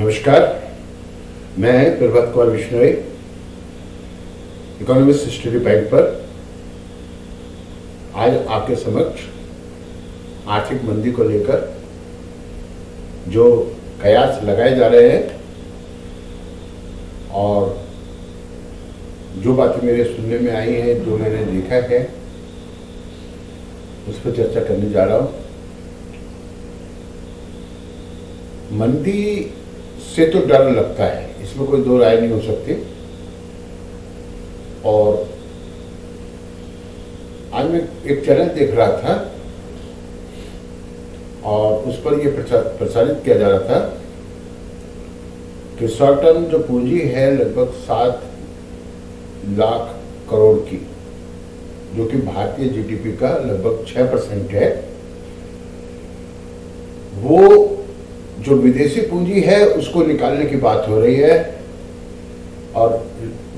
नमस्कार, मैं Prabhat Kumar Bishnoi, economist study bank पर आज आपके समक्ष आर्थिक मंदी को लेकर जो कयास लगाए जा रहे हैं और जो बातें मेरे सुनने में आई हैं, जो मैंने देखा है, उस पर चर्चा करने जा रहा हूं। मंदी से तो डर लगता है, इसमें कोई दो राय नहीं हो सकती। और आज मैं एक चैनल देख रहा था और उस पर यह प्रसारित किया जा रहा था कि शॉर्ट टर्म जो पूंजी है लगभग 7 लाख करोड़ की, जो कि भारतीय जीडीपी का लगभग 6% है, वो जो विदेशी पूंजी है उसको निकालने की बात हो रही है। और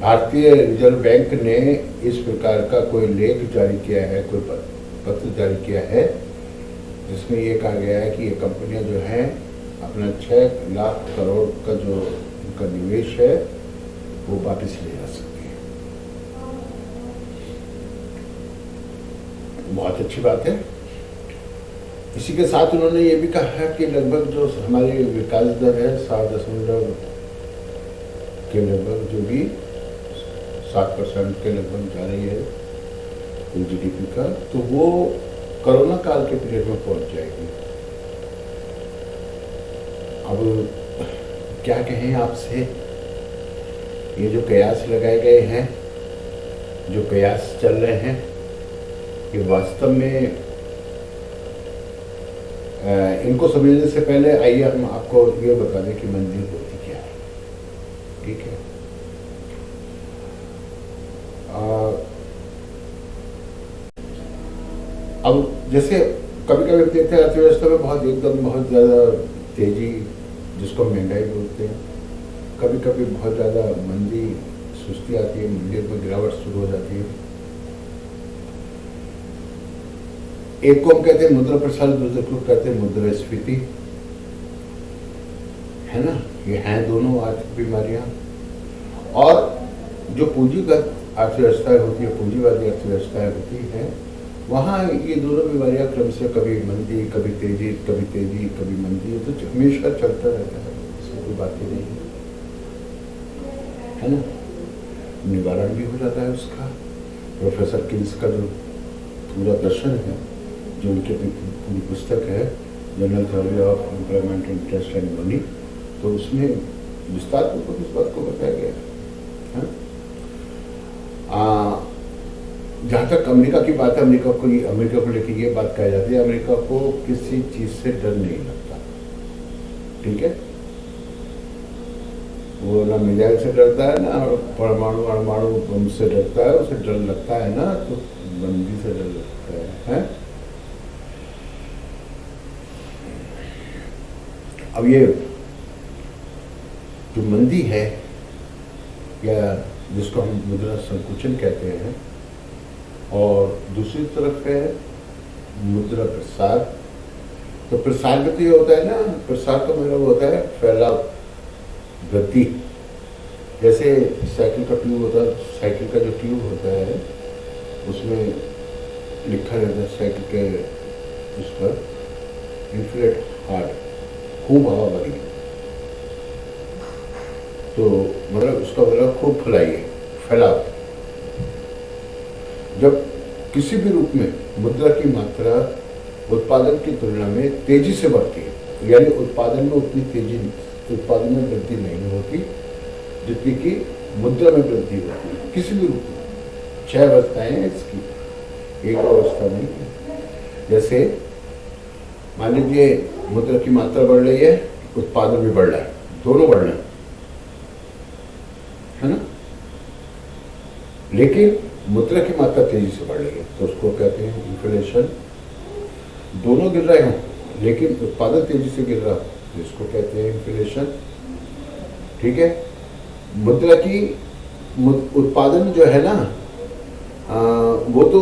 भारतीय रिजर्व बैंक ने इस प्रकार का कोई लेख जारी किया है, कोई पत्र जारी किया है, जिसमें ये कहा गया है कि ये कंपनियां जो हैं अपना 6 लाख करोड़ का जो उनका निवेश है वो वापस ले जा सकती है। बहुत अच्छी बात है। इसी के साथ उन्होंने ये भी कहा है कि लगभग जो हमारी विकास दर है 7 के लगभग, जो भी 7% के लगभग जा रही है जीडीपी का, तो वो कोरोना काल के पीरियड में पहुंच जाएगी। अब क्या कहें आपसे, ये जो कयास लगाए गए हैं, जो कयास चल रहे हैं, ये वास्तव में इनको समझने से पहले आइए हम आपको ये बता दें कि मंदी होती क्या है। ठीक है, अब जैसे कभी कभी देखते हैं अर्थव्यवस्था में बहुत ज़्यादा तेजी, जिसको महंगाई बोलते हैं, कभी कभी बहुत ज़्यादा मंदी, सुस्ती आती है, मंदी में गिरावट शुरू हो जाती है। एक को हम कहते हैं मुद्रा प्रसार, दूसरे को कहते हैं मुद्रास्फीति, है ना। ये हैं दोनों आर्थिक बीमारियां। और जो पूंजीगत अर्थव्यवस्थाएं होती है, पूंजीवादी अर्थव्यवस्थाएं होती है, वहाँ ये दोनों बीमारियां क्रम से कभी मंदी, कभी तेजी, कभी मंदी, तो हमेशा चलता रहता है, इसमें कोई बात ही नहीं है ना। निवारण भी हो जाता है उसका। प्रोफेसर किन्स का जो पूरा दर्शन है, जो उनकी पूरी पुस्तक है general theory of employment, interest and money, तो उसमें विस्तार पूर्वक इस बात को बताया गया है। जहाँ तक अमेरिका की बात है, अमेरिका को लेकर ये बात कही जाती है, अमेरिका को किसी चीज से डर नहीं लगता। ठीक है, वो ना मिसाइल से डरता है, ना परमाणु बम से डरता है। उसे डर लगता है ना तो मंदी से डर लगता है? अब ये जो मंदी है, या जिसको हम मुद्रा संकुचन कहते हैं, और दूसरी तरफ है मुद्रा प्रसार। तो प्रसार में तो ये होता है ना, प्रसार का मतलब होता है फैलाव, गति। जैसे साइकिल का ट्यूब होता है, साइकिल का जो ट्यूब होता है उसमें लिखा रहता है साइकिल के उस पर इन्फ्लेट हार्ड, खूब हवा भरी, तो मतलब उसका मतलब खूब फैलाइए, फैलाव। जब किसी भी रूप में मुद्रा की मात्रा उत्पादन की तुलना में तेजी से बढ़ती है, यानी उत्पादन में उतनी तेजी, उत्पादन में वृद्धि नहीं होती जितनी कि मुद्रा में वृद्धि होती है किसी भी रूप में। 6 अवस्थाएं हैं इसकी, एक अवस्था नहीं है। जैसे मान लीजिए मुद्रा की मात्रा बढ़ रही है, उत्पादन भी बढ़ रहा है, दोनों बढ़ रहे है ना। लेकिन मुद्रा की मात्रा तेजी से बढ़ रही है, तो उसको कहते हैं इन्फ्लेशन। दोनों गिर रहे हों लेकिन उत्पादन तेजी से गिर रहा हो, तो इसको कहते हैं इन्फ्लेशन। ठीक है, मुद्रा की उत्पादन जो है ना, वो तो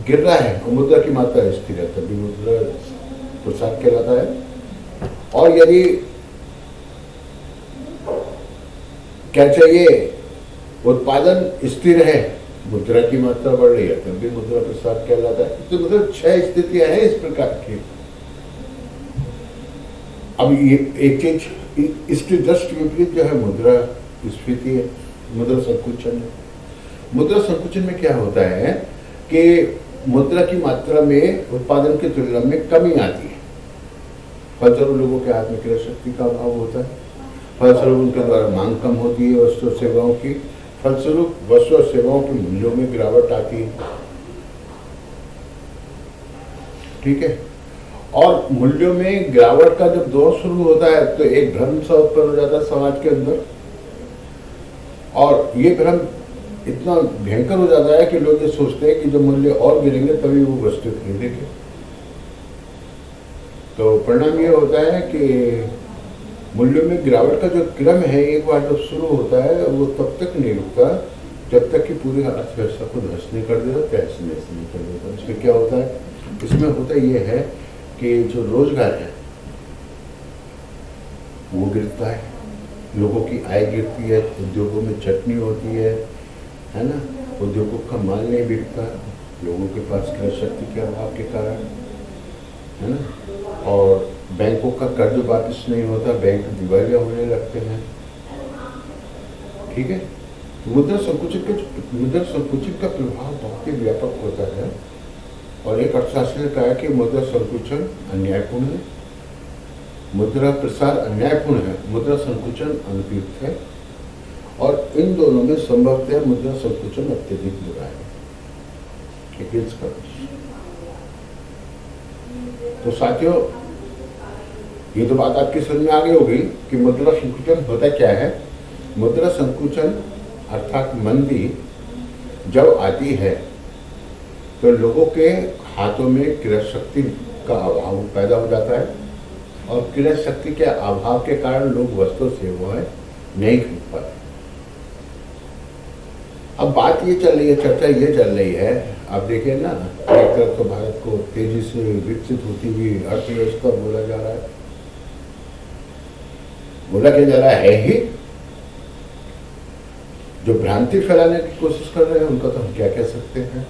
गिर रहा है और मुद्रा की मात्रा स्थिर है, तभी मुद्रा प्रसार कहलाता है। और यदि क्या चाहिए? उत्पादन स्थिर है, मुद्रा की मात्रा बढ़ रही है, तब भी मुद्रा प्रसार कहलाता है। तो मतलब 6 स्थितियां हैं इस प्रकार की। अब ये एक चीज इसके जस्ट विपरीत जो है मुद्रा स्फीति है, मुद्रा संकुचन है। मुद्रा संकुचन में क्या होता है कि मुद्रा की मात्रा में उत्पादन की तुलना में कमी आती है। फलस्वरूप लोगों के हाथ में क्रय शक्ति का अभाव होता है, फलस्वरूप उनके द्वारा मांग कम होती है वस्तु और सेवाओं की, फलस्वरूप वस्तु और सेवाओं के मूल्यों में गिरावट आती है। ठीक है, और मूल्यों में गिरावट का जब दौर शुरू होता है तो एक भ्रम सा उत्पन्न हो जाता है समाज के अंदर, और ये भ्रम इतना भयंकर हो जाता है कि लोग ये सोचते हैं कि जब मूल्य और गिरेंगे तभी वो वस्तु खरीदेंगे। तो परिणाम ये होता है कि मूल्यों में गिरावट का जो क्रम है एक बार जब शुरू होता है वो तब तक नहीं रुकता जब तक कि पूरी अर्थव्यवस्था को ध्वस्त नहीं कर देता, तहस नहस नहीं कर देता। इसमें क्या होता है? इसमें होता ये है कि जो रोजगार है वो गिरता है, लोगों की आय गिरती है, उद्योगों में चटनी होती है ना, उद्योगों का माल नहीं बिकता लोगों के पास क्रय शक्ति के अभाव के कारण, है ना, और बैंकों का कर्ज वापस नहीं होता, बैंक दिवालिया होने लगते हैं। ठीक है, मुद्रा संकुचन का प्रभाव बहुत ही व्यापक होता है, और एक अर्थशास्त्री ने कहा कि मुद्रा संकुचन अन्यायपूर्ण है, मुद्रा प्रसार अन्यायपूर्ण है, मुद्रा संकुचन अनुपयुक्त है, और इन दोनों में संभवतः मुद्रा संकुचन अत्यधिक बुरा है। तो साथियों, ये तो बात आपकी समझ में आ गई होगी कि मुद्रा संकुचन होता क्या है। मुद्रा संकुचन अर्थात मंदी जब आती है तो लोगों के हाथों में क्रय शक्ति का अभाव पैदा हो जाता है, और क्रय शक्ति के अभाव के कारण लोग वस्तु सेवाएं नहीं खरीद पाते। अब बात ये चल रही है, चर्चा ये चल रही है, आप देखिए ना, एक तरफ तो भारत को तेजी से विकसित होती हुई अर्थव्यवस्था बोला जा रहा है, बोला क्या जा रहा है ही, जो भ्रांति फैलाने की कोशिश कर रहे हैं उनका तो हम क्या कह सकते हैं।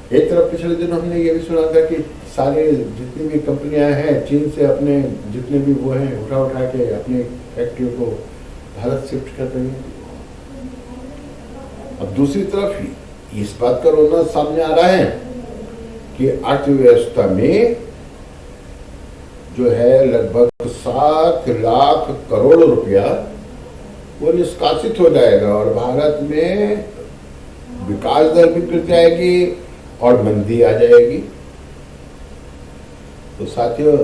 एक तरफ पिछले दिनों हमने ये भी सुना था कि सारे जितनी भी कंपनियां हैं चीन से अपने जितने भी वो हैं उठा के अपनी फैक्ट्रियों को भारत शिफ्ट कर रही है। अब दूसरी तरफ इस बात का रोना सामने आ रहा है कि अर्थव्यवस्था में जो है लगभग 7 लाख करोड़ रुपया वो निष्कासित हो जाएगा, और भारत में विकास दर भी गिर जाएगी और मंदी आ जाएगी। तो साथियों,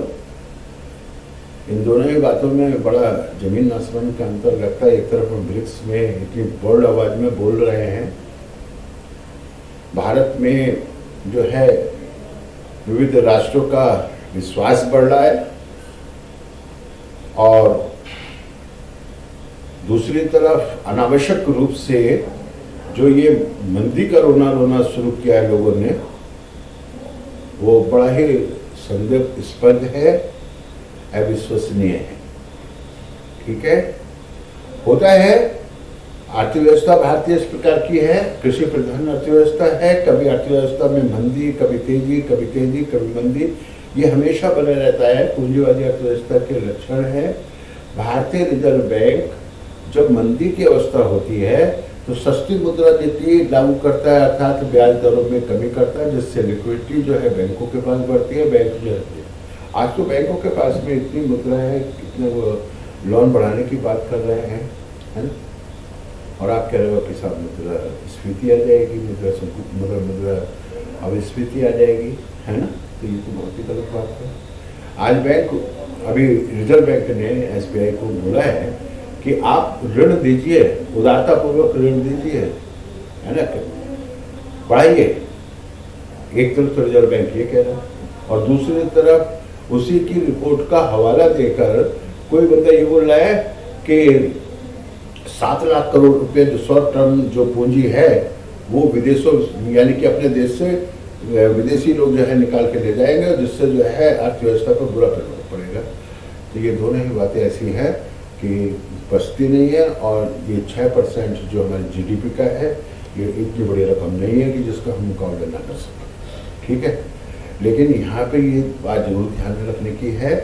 इन दोनों ही बातों में बड़ा जमीन आसमान का अंतर लगता है। एक तरफ हम ब्रिक्स में इतनी बोल्ड आवाज में बोल रहे हैं, भारत में जो है विविध राष्ट्रों का विश्वास बढ़ रहा है, और दूसरी तरफ अनावश्यक रूप से जो ये मंदी का रोना शुरू किया है लोगों ने, वो बड़ा ही संदेहास्पद है, अविश्वसनीय है। ठीक है, होता है अर्थव्यवस्था भारतीय इस प्रकार की है, कृषि प्रधान अर्थव्यवस्था है, कभी अर्थव्यवस्था में मंदी, कभी तेजी, कभी मंदी, ये हमेशा बने रहता है, पूंजीवादी अर्थव्यवस्था के लक्षण है। भारतीय रिजर्व बैंक जब मंदी की अवस्था होती है तो सस्ती मुद्रा नीति लागू करता है, अर्थात ब्याज दरों में कमी करता है, जिससे लिक्विडिटी जो है बैंकों के पास बढ़ती है, बैंक जो है आज तो बैंकों के पास में इतनी मुद्रा है, इतने वो लोन बढ़ाने की बात कर रहे हैं, है ना, और आप कह रहे हो कि साहब मुद्रा स्फीति आ जाएगी, मुद्रा अविस्फीति आ जाएगी, है ना, तो ये तो बहुत ही गलत बात है। आज बैंक, अभी रिजर्व बैंक ने SBI को बोला है कि आप ऋण दीजिए, उदारता पूर्वक ऋण दीजिए, है ना, बढ़ाइए। एक तरफ तो रिजर्व बैंक ये कह रहा है, और दूसरी तरफ उसी की रिपोर्ट का हवाला देकर कोई बंदा ये बोल रहा है कि 7 लाख करोड़ रुपए जो शॉर्ट टर्म जो पूंजी है वो विदेशों यानी कि अपने देश से विदेशी लोग जो है निकाल के ले जाएंगे, जिससे जो है अर्थव्यवस्था पर बुरा प्रभाव पड़ेगा। तो ये दोनों ही बातें ऐसी हैं कि बचती नहीं है, और ये 6% जो हमारे जीडीपी का है, ये इतनी बड़ी रकम नहीं है कि जिसका हम मुकाबला ना कर सकें। ठीक है, लेकिन यहाँ पे ये बात जरूर ध्यान में रखने की है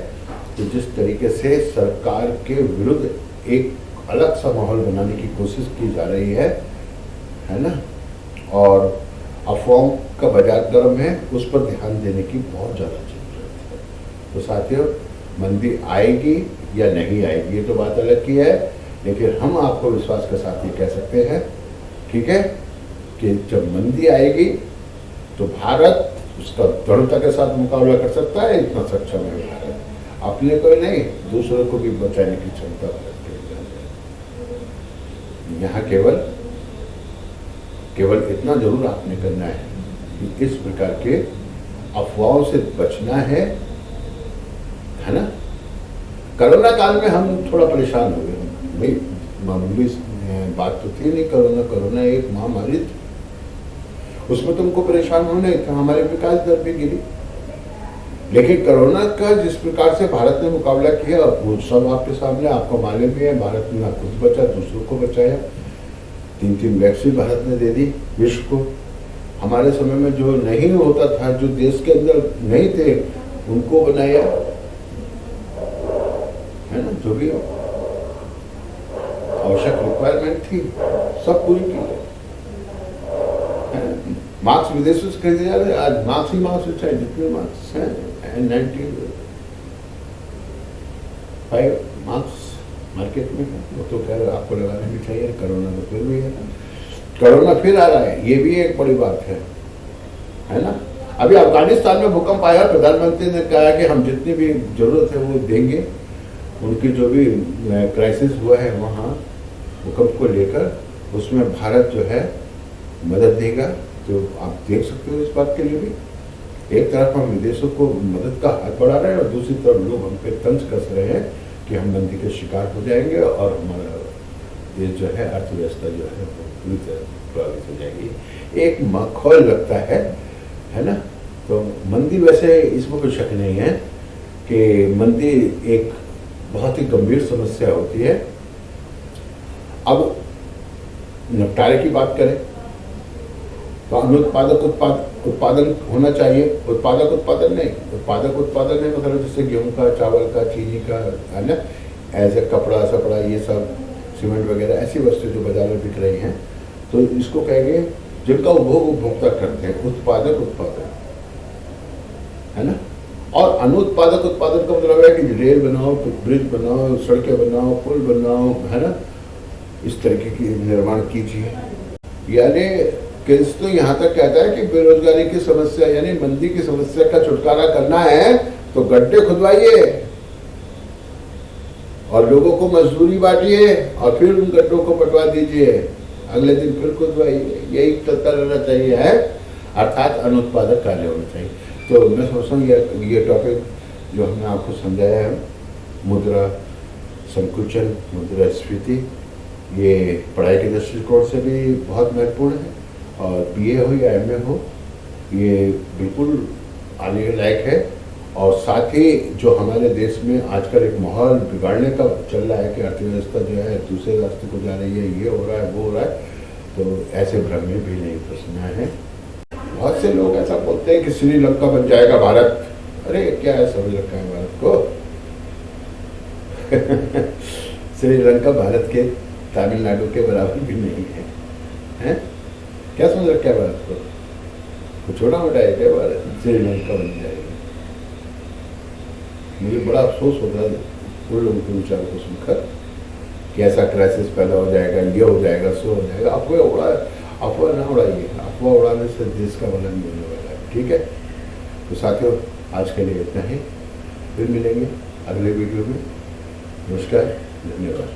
कि जिस तरीके से सरकार के विरुद्ध एक अलग सा माहौल बनाने की कोशिश की जा रही है ना, और अफवाहों का बाजार गर्म है, उस पर ध्यान देने की बहुत ज़्यादा जरूरत है। तो साथियों, मंदी आएगी या नहीं आएगी ये तो बात अलग की है, लेकिन हम आपको विश्वास के साथ ये कह सकते हैं, ठीक है, कि जब मंदी आएगी तो भारत उसका दृढ़ता के साथ मुकाबला कर सकता है। इतना सक्षम है भारत, अपने को ही नहीं दूसरों को भी बचाने की क्षमता भारत के अंदर। यहाँ केवल इतना जरूर आपने करना है कि इस प्रकार के अफवाहों से बचना है ना। कोरोना काल में हम थोड़ा परेशान हो गए, भाई मामूली बात तो थी नहीं, कोरोना एक महामारी थी, उसमें तुमको परेशान होने था, हमारे विकास दर भी गिरी। लेकिन कोरोना का जिस प्रकार से भारत ने मुकाबला किया वो सब आपके सामने, आपको मालूम भी है। भारत ने खुद बचा, दूसरों को बचाया, 3 वैक्सीन भारत ने दे दी विश्व को। हमारे समय में जो नहीं होता था, जो देश के अंदर नहीं थे, उनको बनाया, है ना। जो भी आवश्यक रिक्वायरमेंट थी सब पूरी की। मार्क्स विदेशों से खरीदे जा रहे हैं, आज मार्क्स ही मार्क्स, चाहे जितने मार्क्स हैं, 95 मार्क्स मार्केट में है, वो तो खैर आपको लगाने भी चाहिए। कोरोना तो फिर भी है, कोरोना फिर आ रहा है, ये भी एक बड़ी बात है ना। अभी अफगानिस्तान में भूकंप आया, प्रधानमंत्री ने कहा कि हम जितनी भी जरूरत है वो देंगे, उनकी जो भी क्राइसिस हुआ है वहाँ भूकंप को लेकर, उसमें भारत जो है मदद देगा। तो आप देख सकते हो इस बात के लिए भी, एक तरफ हम विदेशों को मदद का हाथ बढ़ा रहे हैं और दूसरी तरफ लोग हम पे तंज कस रहे हैं कि हम मंदी के शिकार हो जाएंगे और हमारा देश जो है, अर्थव्यवस्था जो है वो पूरी तरह प्रभावित हो जाएगी। एक माहौल लगता है ना। तो मंदी, वैसे इसमें कोई शक नहीं है कि मंदी एक बहुत ही गंभीर समस्या होती है। अब निपटारे की बात करें तो अनुत्पादक उत्पादन होना चाहिए। उत्पादक उत्पादन नहीं, उत्पादक उत्पादन है मतलब जैसे गेहूं का, चावल का, चीनी का, है ना, ऐसे कपड़ा सपड़ा, ये सब सीमेंट वगैरह ऐसी वस्तु जो बाजार में बिक रही हैं, तो इसको कहेंगे जिनका उपभोग उपभोक्ता करते हैं, उत्पादक उत्पादन, है ना। और अनुत्पादक उत्पादन का मतलब है कि रेल बनाओ, ब्रिज बनाओ, सड़कें बनाओ, पुल बनाओ, है ना, इस तरीके की निर्माण कीजिए। यानी केस तो यहाँ तक कहता है कि बेरोजगारी की समस्या यानी मंदी की समस्या का छुटकारा करना है तो गड्ढे खुदवाइए और लोगों को मजदूरी बांटिए और फिर उन गड्ढों को पटवा दीजिए, अगले दिन फिर खुदवाइए। यही चलता रहना चाहिए है, अर्थात अनुत्पादक कार्य होना चाहिए। तो मैं सोचता हूँ ये टॉपिक जो हमने आपको समझाया है, मुद्रा संकुचन, मुद्रास्फीति, ये पढ़ाई के दृष्टिकोण से भी बहुत महत्वपूर्ण है और बीए हो या एमए हो, ये बिल्कुल आने के लायक है। और साथ ही जो हमारे देश में आजकल एक माहौल बिगाड़ने का चल रहा है कि अर्थव्यवस्था जो है दूसरे रास्ते को जा रही है, ये हो रहा है, वो हो रहा है, तो ऐसे भ्रम में भी नहीं फंसना है। बहुत से लोग ऐसा बोलते हैं कि श्रीलंका बन जाएगा भारत। अरे क्या है, समझ रखा है भारत को श्रीलंका भारत के तमिलनाडु के बराबर भी नहीं है। क्या समझ रखा है भारत को? तो छोटा मोटा है क्या भारत? श्रीलंका बन जाएगा। मुझे बड़ा अफसोस होता है उन लोगों के विचारों को सुनकर कि ऐसा क्राइसिस पैदा हो जाएगा, ये हो जाएगा, सो हो जाएगा। अफवाह ना उड़ाइए, अफवाह उड़ाने से देश का भला नहीं होने वाला है। ठीक है, तो साथियों आज के लिए इतना ही, फिर मिलेंगे अगले वीडियो में। नमस्कार, धन्यवाद।